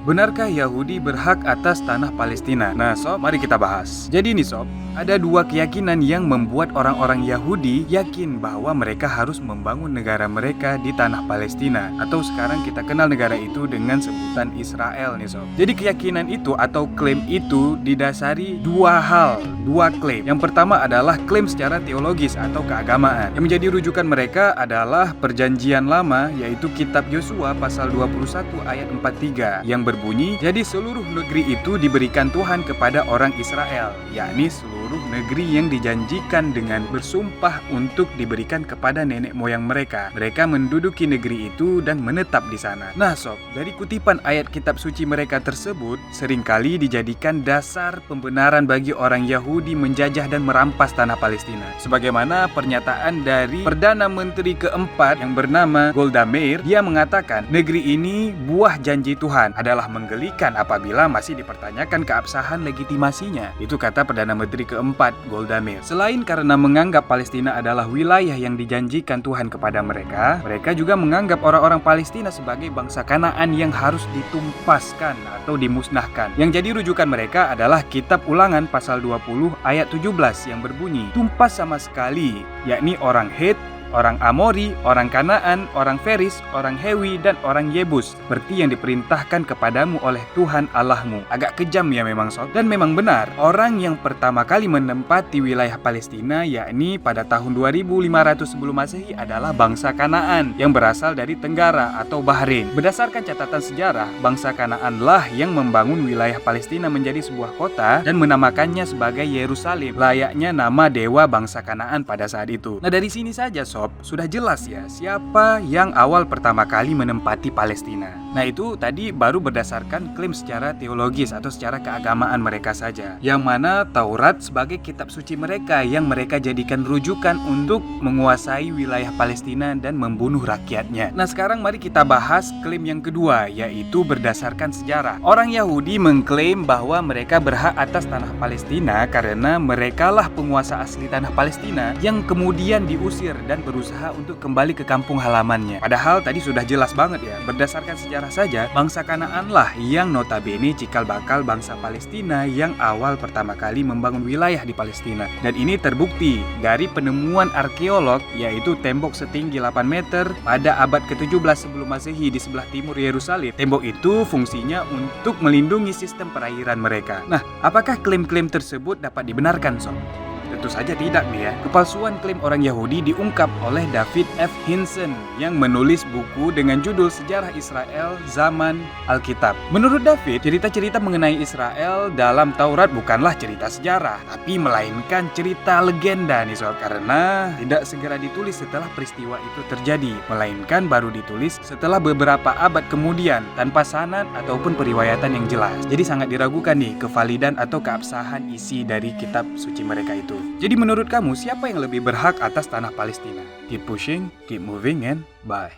Benarkah Yahudi berhak atas tanah Palestina? Nah sob, mari kita bahas. Jadi nih sob, ada dua keyakinan yang membuat orang-orang Yahudi yakin bahwa mereka harus membangun negara mereka di tanah Palestina, atau sekarang kita kenal negara itu dengan sebutan Israel nih sob. Jadi keyakinan itu atau klaim itu didasari dua hal, dua klaim. Yang pertama adalah klaim secara teologis atau keagamaan. Yang menjadi rujukan mereka adalah Perjanjian Lama, yaitu Kitab Yosua pasal 21 ayat 43 yang berbunyi, jadi seluruh negeri itu diberikan Tuhan kepada orang Israel, yakni seluruh negeri yang dijanjikan dengan bersumpah untuk diberikan kepada nenek moyang mereka. Mereka menduduki negeri itu dan menetap di sana. Nah sob, dari kutipan ayat kitab suci mereka tersebut seringkali dijadikan dasar pembenaran bagi orang Yahudi menjajah dan merampas tanah Palestina. Sebagaimana pernyataan dari Perdana Menteri keempat yang bernama Golda Meir, dia mengatakan negeri ini buah janji Tuhan, adalah menggelikan apabila masih dipertanyakan keabsahan legitimasinya. Itu kata Perdana Menteri keempat Golda Meir. Selain karena menganggap Palestina adalah wilayah yang dijanjikan Tuhan kepada mereka, mereka juga menganggap orang-orang Palestina sebagai bangsa Kanaan yang harus ditumpaskan atau dimusnahkan. Yang jadi rujukan mereka adalah Kitab Ulangan pasal 20 ayat 17 yang berbunyi, tumpas sama sekali, yakni orang Het, orang Amori, orang Kanaan, orang Feris, orang Hewi, dan orang Yebus, seperti yang diperintahkan kepadamu oleh Tuhan Allahmu. Agak kejam ya memang sob. Dan memang benar, orang yang pertama kali menempati wilayah Palestina, yakni pada tahun 2500 sebelum Masehi, adalah bangsa Kanaan yang berasal dari Tenggara atau Bahrain. Berdasarkan catatan sejarah, bangsa Kanaanlah yang membangun wilayah Palestina menjadi sebuah kota dan menamakannya sebagai Yerusalem, layaknya nama dewa bangsa Kanaan pada saat itu. Nah dari sini saja sob, sudah jelas ya siapa yang awal pertama kali menempati Palestina. Nah itu tadi baru berdasarkan klaim secara teologis atau secara keagamaan mereka saja, yang mana Taurat sebagai kitab suci mereka yang mereka jadikan rujukan untuk menguasai wilayah Palestina dan membunuh rakyatnya. Nah sekarang mari kita bahas klaim yang kedua, yaitu berdasarkan sejarah. Orang Yahudi mengklaim bahwa mereka berhak atas tanah Palestina karena merekalah penguasa asli tanah Palestina yang kemudian diusir dan berusaha untuk kembali ke kampung halamannya. Padahal tadi sudah jelas banget ya, berdasarkan sejarah saja, bangsa Kanaanlah yang notabene cikal bakal bangsa Palestina yang awal pertama kali membangun wilayah di Palestina. Dan ini terbukti dari penemuan arkeolog, yaitu tembok setinggi 8 meter pada abad ke-17 sebelum Masehi di sebelah timur Yerusalem. Tembok itu fungsinya untuk melindungi sistem perairan mereka. Nah, apakah klaim-klaim tersebut dapat dibenarkan sob? Tentu saja tidak nih ya. Kepalsuan klaim orang Yahudi diungkap oleh David F. Hinson yang menulis buku dengan judul Sejarah Israel Zaman Alkitab. Menurut David, cerita-cerita mengenai Israel dalam Taurat bukanlah cerita sejarah, tapi melainkan cerita legenda nih sob, karena tidak segera ditulis setelah peristiwa itu terjadi, melainkan baru ditulis setelah beberapa abad kemudian tanpa sanad ataupun periwayatan yang jelas. Jadi sangat diragukan nih kevalidan atau keabsahan isi dari kitab suci mereka itu. Jadi menurut kamu siapa yang lebih berhak atas tanah Palestina? Keep pushing, keep moving, and bye.